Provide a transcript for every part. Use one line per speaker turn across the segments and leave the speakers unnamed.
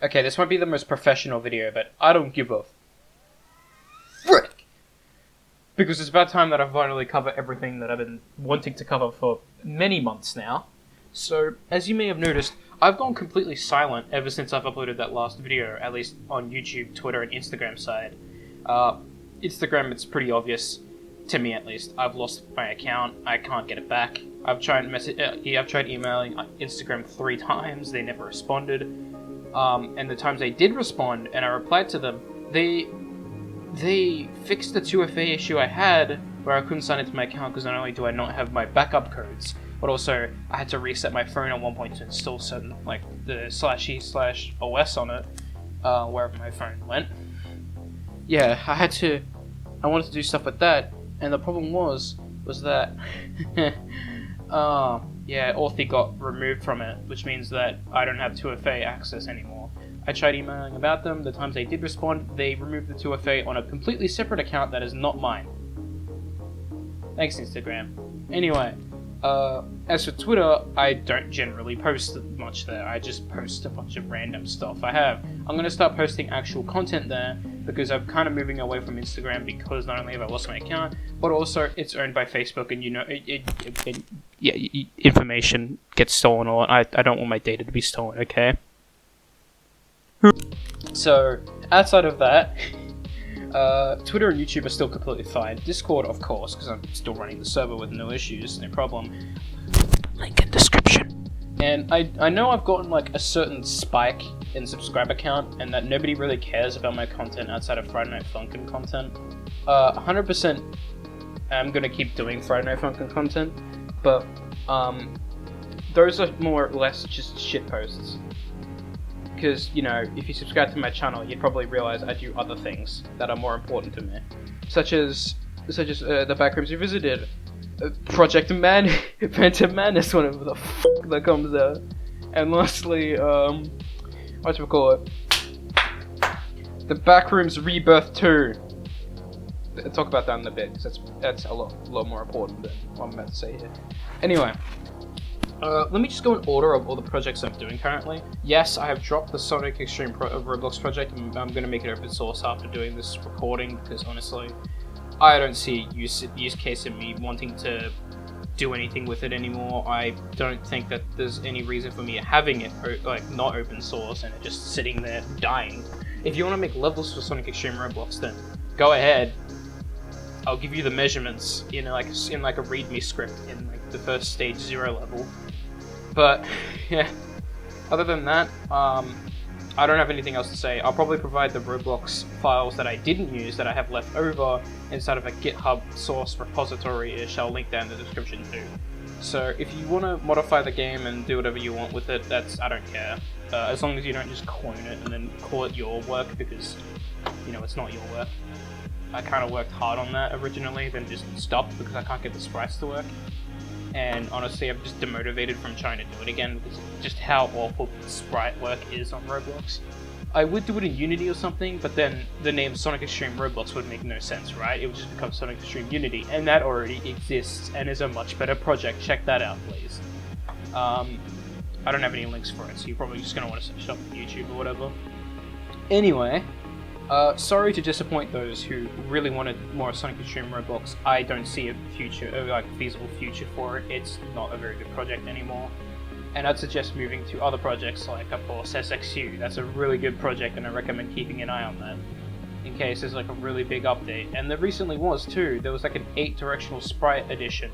Okay, this might be the most professional video, but I don't give a frick! Because it's about time that I finally cover everything that I've been wanting to cover for many months now. So, as you may have noticed, I've gone completely silent ever since I've uploaded that last video, at least on YouTube, Twitter, and Instagram side. Instagram, it's pretty obvious, to me at least. I've lost my account, I can't get it back. I've tried emailing Instagram 3 times, they never responded. And the times they did respond, and I replied to them, they fixed the 2FA issue I had, where I couldn't sign into my account because not only do I not have my backup codes, but also I had to reset my phone at one point to install certain, like, the /e/OS on it, wherever my phone went. Yeah, I wanted to do stuff with that, and the problem was that, Authy got removed from it, which means that I don't have 2FA access anymore. I tried emailing about them, the times they did respond, they removed the 2FA on a completely separate account that is not mine. Thanks, Instagram. Anyway, as for Twitter, I don't generally post much there, I just post a bunch of random stuff. I'm going to start posting actual content there, because I'm kind of moving away from Instagram because not only have I lost my account, but also it's owned by Facebook, and you know, information gets stolen a lot. I don't want my data to be stolen, okay? So, outside of that, Twitter and YouTube are still completely fine. Discord, of course, because I'm still running the server with no issues, no problem. Link in description. And I know I've gotten like a certain spike in subscriber count, and that nobody really cares about my content outside of Friday Night Funkin' content. 100% I'm gonna keep doing Friday Night Funkin' content, but those are more or less just shit posts. Because, you know, if you subscribe to my channel, you'd probably realize I do other things that are more important to me. Such as the Backrooms Revisited, Project Phantom Madness, whatever the f*** that comes out. And lastly, whatchamacallit, the Backrooms Rebirth 2. I'll talk about that in a bit, because that's a lot more important than what I'm about to say here. Anyway. Let me just go in order of all the projects I'm doing currently. Yes, I have dropped the Sonic Xtreme Roblox project, and I'm going to make it open source after doing this recording, because honestly, I don't see a use case in me wanting to do anything with it anymore. I don't think that there's any reason for me having it, like, not open source, and it just sitting there dying. If you want to make levels for Sonic Xtreme Roblox, then go ahead. I'll give you the measurements in like a README script in like the first stage 0 level. But yeah, other than that, I don't have anything else to say. I'll probably provide the Roblox files that I didn't use that I have left over inside of a GitHub source repository-ish. I'll link that in the description too. So if you want to modify the game and do whatever you want with it, I don't care. As long as you don't just clone it and then call it your work, because, you know, it's not your work. I kind of worked hard on that originally, then just stopped because I can't get the sprites to work. And honestly, I'm just demotivated from trying to do it again because of just how awful sprite work is on Roblox. I would do it in Unity or something, but then the name Sonic Xtreme Roblox would make no sense, right? It would just become Sonic Xtreme Unity, and that already exists and is a much better project. Check that out, please. I don't have any links for it, so you're probably just going to want to search it up on YouTube or whatever. Anyway, sorry to disappoint those who really wanted more Sonic Xtreme Roblox. I don't see a feasible future for it. It's not a very good project anymore. And I'd suggest moving to other projects like, of course, SXU. That's a really good project, and I recommend keeping an eye on that in case there's like a really big update. And there recently was too. There was like an 8-directional sprite edition,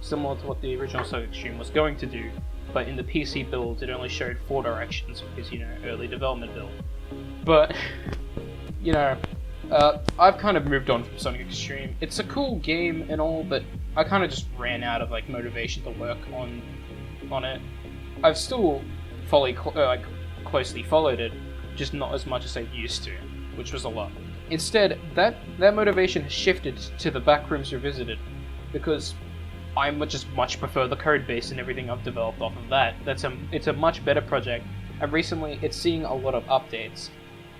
similar to what the original Sonic Xtreme was going to do, but in the PC build it only showed 4 directions because, you know, early development build. But you know, I've kind of moved on from Sonic Xtreme. It's a cool game and all, but I kind of just ran out of like motivation to work on it. I've still closely followed it, just not as much as I used to, which was a lot. Instead, that motivation has shifted to the Backrooms Revisited, because I just much prefer the code base and everything I've developed off of that. It's a much better project, and recently it's seeing a lot of updates.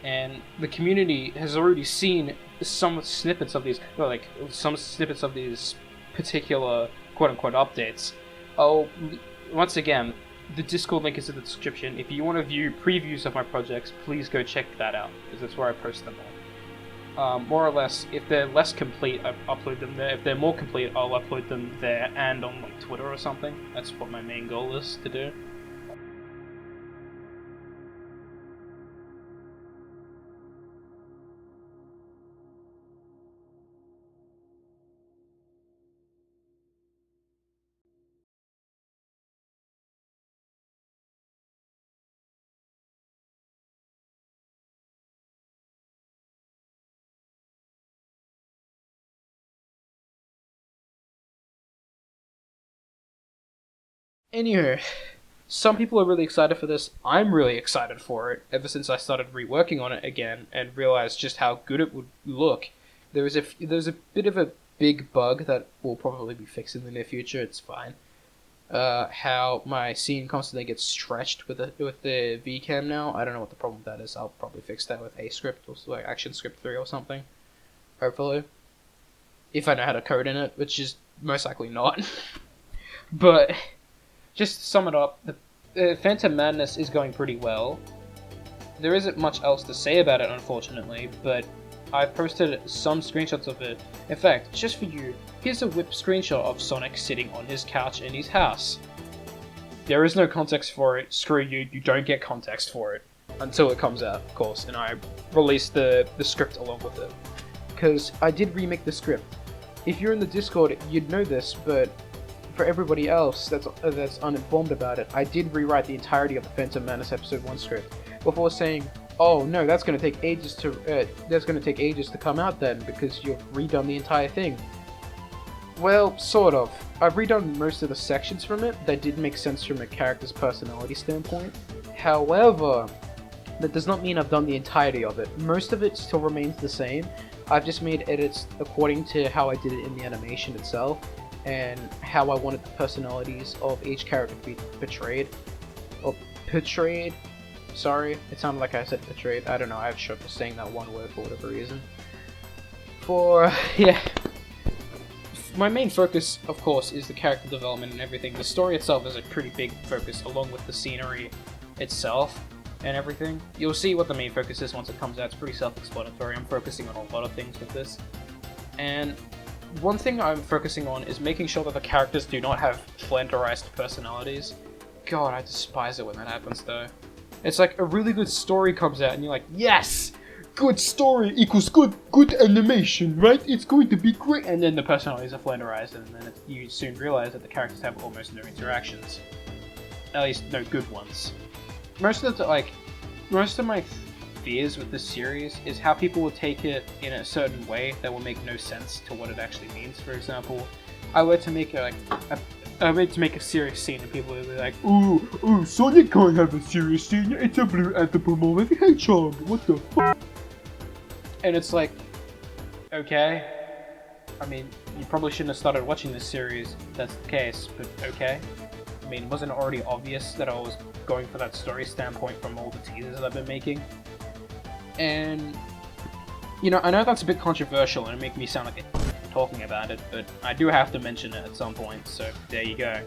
And the community has already seen some snippets of these particular quote-unquote updates. Oh, once again, The Discord link is in the description. If you want to view previews of my projects, please go check that out, because that's where I post them all. More or less, if they're less complete, I upload them there. If they're more complete, I'll upload them there and on like Twitter or something. That's what my main goal is to do. Anywho, some people are really excited for this. I'm really excited for it, ever since I started reworking on it again and realized just how good it would look. There's a bit of a big bug that will probably be fixed in the near future. It's fine. How my scene constantly gets stretched with the VCam now. I don't know what the problem with that is. I'll probably fix that with AScript or like ActionScript 3 or something. Hopefully. If I know how to code in it, which is most likely not. But just to sum it up, the Phantom Madness is going pretty well. There isn't much else to say about it, unfortunately, but I've posted some screenshots of it. In fact, just for you, here's a whip screenshot of Sonic sitting on his couch in his house. There is no context for it. Screw you, you don't get context for it. Until it comes out, of course, and I release the script along with it. Because I did remake the script. If you're in the Discord, you'd know this, but for everybody else that's uninformed about it, I did rewrite the entirety of the Phantom Menace Episode 1 script before saying, "Oh no, that's going to take ages to come out then because you've redone the entire thing." Well, sort of. I've redone most of the sections from it that did make sense from a character's personality standpoint. However, that does not mean I've done the entirety of it. Most of it still remains the same. I've just made edits according to how I did it in the animation itself, and how I wanted the personalities of each character to be portrayed. Sorry, it sounded like I said portrayed. I don't know, I have trouble saying that one word for whatever reason. Yeah. My main focus, of course, is the character development and everything. The story itself is a pretty big focus, along with the scenery itself and everything. You'll see what the main focus is once it comes out. It's pretty self-explanatory. I'm focusing on a lot of things with this. And one thing I'm focusing on is making sure that the characters do not have flanderized personalities. God, I despise it when that happens, though. It's like a really good story comes out and you're like, yes! Good story equals good animation, right? It's going to be great! And then the personalities are flanderized, and then you soon realize that the characters have almost no interactions. At least, no good ones. Most of my fears with this series is how people will take it in a certain way that will make no sense to what it actually means. For example, I were to make a serious scene and people will be like, "Ooh, Sonic can't have a serious scene, it's a blue anthropomorphic hedgehog, what the f***?" And it's like, okay, I mean, you probably shouldn't have started watching this series if that's the case, but okay. I mean, wasn't it already obvious that I was going for that story standpoint from all the teasers that I've been making? And, you know, I know that's a bit controversial and it makes me sound like a talking about it, but I do have to mention it at some point, so there you go.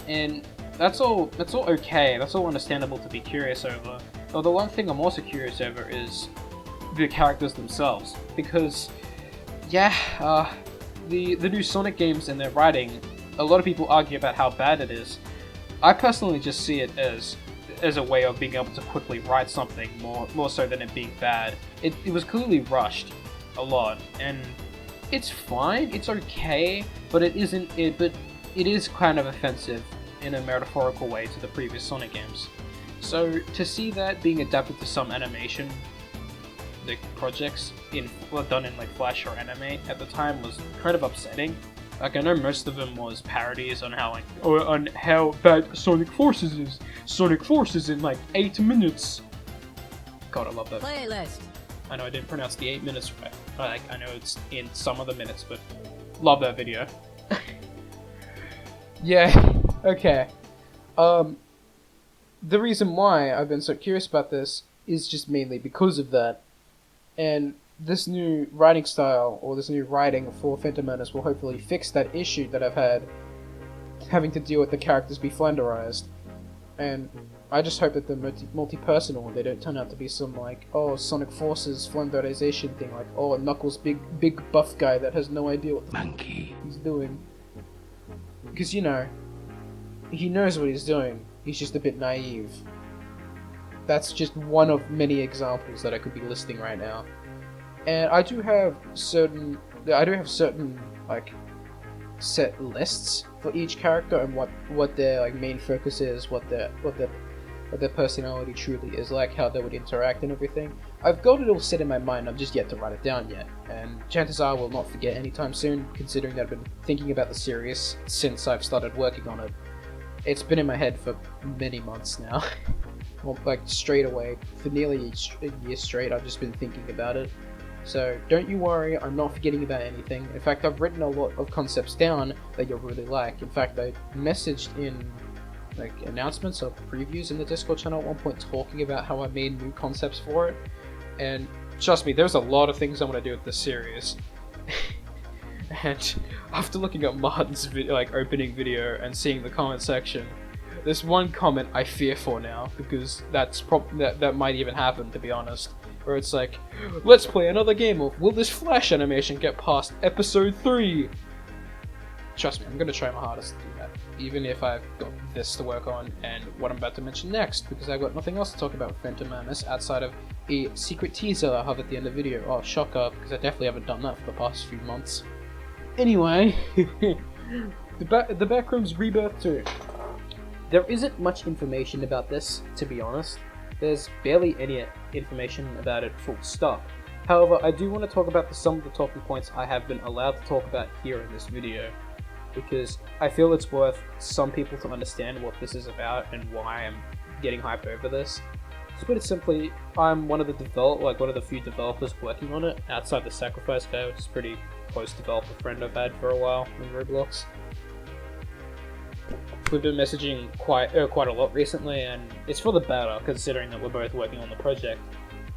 And that's all okay, that's all understandable to be curious over. Although one thing I'm also curious over is the characters themselves, because, yeah, the new Sonic games and their writing, a lot of people argue about how bad it is. I personally just see it as a way of being able to quickly write something more so than it being bad. It was clearly rushed a lot, and it's fine, it's okay, but it is kind of offensive in a metaphorical way to the previous Sonic games. So to see that being adapted to some animation like projects done in like Flash or anime at the time was kind of upsetting. Like, I know most of them was parodies on how bad Sonic Forces is. Sonic Forces in like 8 minutes. God, I love that.
Playlist.
I know I didn't pronounce the 8 minutes right. Like, I know it's in some of the minutes, but love that video. Yeah, okay. The reason why I've been so curious about this is just mainly because of that. And this new writing style, or this new writing for Phantom Menace will hopefully fix that issue that I've had having to deal with the characters be flanderized. And I just hope that they're multi-personal and they don't turn out to be some like, oh, Sonic Forces flamberization thing, like, oh, Knuckles big buff guy that has no idea what the monkey he's doing. Because, you know, he knows what he's doing, he's just a bit naive. That's just one of many examples that I could be listing right now. And I do have certain like set lists for each character and what their like main focus is, what their personality truly is like, how they would interact and everything. I've got it all set in my mind, I've just yet to write it down yet, and chances are I will not forget anytime soon, considering that I've been thinking about the series since I've started working on it. It's been in my head for many months now. Well, like straight away, for nearly a year straight I've just been thinking about it. So don't you worry, I'm not forgetting about anything. In fact, I've written a lot of concepts down that you'll really like. In fact, I messaged in like announcements or previews in the Discord channel at one point talking about how I made new concepts for it. And trust me, there's a lot of things I want to do with this series. And after looking at Martin's opening video and seeing the comment section, there's one comment I fear for now, because that might even happen, to be honest. Where it's like, let's play another game of will this flash animation get past episode 3? Trust me, I'm gonna try my hardest to do that, even if I've got this to work on and what I'm about to mention next, because I've got nothing else to talk about with Phantom Madness outside of a secret teaser I have at the end of the video. Oh, shocker, because I definitely haven't done that for the past few months. Anyway, the Backrooms Rebirth 2. There isn't much information about this, to be honest. There's barely any information about it full stop. However, I do want to talk about some of the talking points I have been allowed to talk about here in this video, because I feel it's worth some people to understand what this is about and why I'm getting hyped over this. To put it simply, I'm one of the few developers working on it, outside the Sacrifice guy, which is a pretty close developer friend I've had for a while in Roblox. We've been messaging quite a lot recently, and it's for the better, considering that we're both working on the project.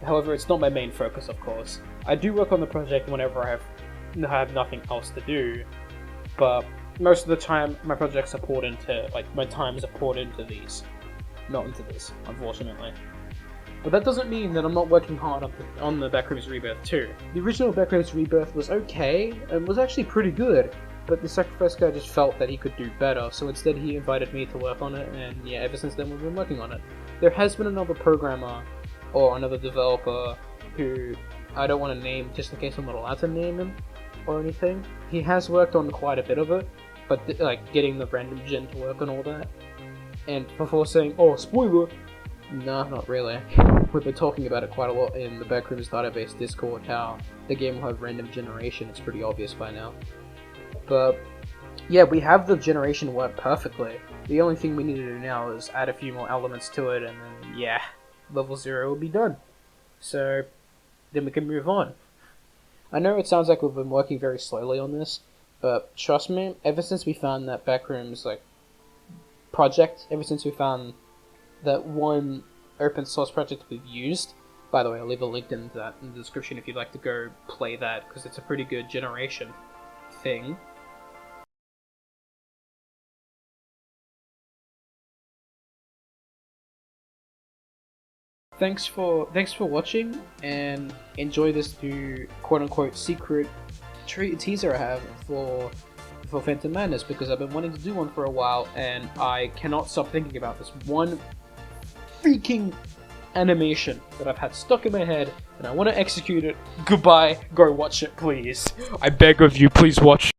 However, it's not my main focus, of course. I do work on the project whenever I have nothing else to do, but most of the time my projects are poured into, my times are poured into these, not into this, unfortunately. But that doesn't mean that I'm not working hard on the Backrooms Rebirth 2. The original Backrooms Rebirth was okay, and was actually pretty good. But the Sacrifice guy just felt that he could do better, so instead he invited me to work on it, and yeah, ever since then we've been working on it. There has been another programmer, or another developer, who I don't want to name just in case I'm not allowed to name him, or anything. He has worked on quite a bit of it, but getting the random gen to work on all that. And before saying, oh, spoiler! Nah, not really. We've been talking about it quite a lot in the Backrooms database Discord, how the game will have random generation, it's pretty obvious by now. But yeah, we have the generation work perfectly. The only thing we need to do now is add a few more elements to it, and then yeah, level 0 will be done. So then we can move on. I know it sounds like we've been working very slowly on this, but trust me, ever since we found that Backrooms project, ever since we found that one open source project we've used, by the way, I'll leave a link in the description if you'd like to go play that, because it's a pretty good generation thing. Thanks for watching, and enjoy this new quote-unquote secret teaser I have for Phantom Madness, because I've been wanting to do one for a while, and I cannot stop thinking about this one freaking animation that I've had stuck in my head, and I want to execute it. Goodbye, go watch it, please. I beg of you, please watch.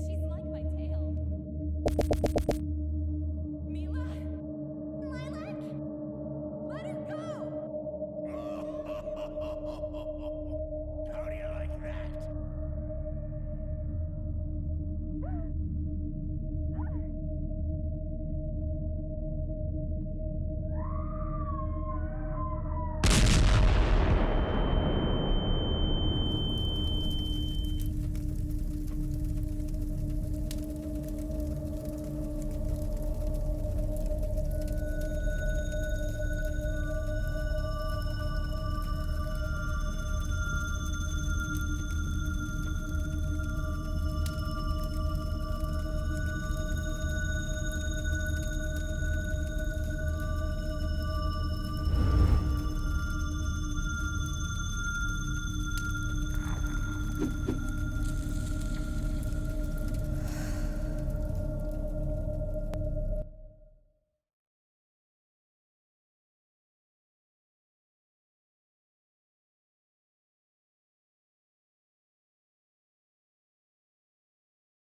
She's like my tail.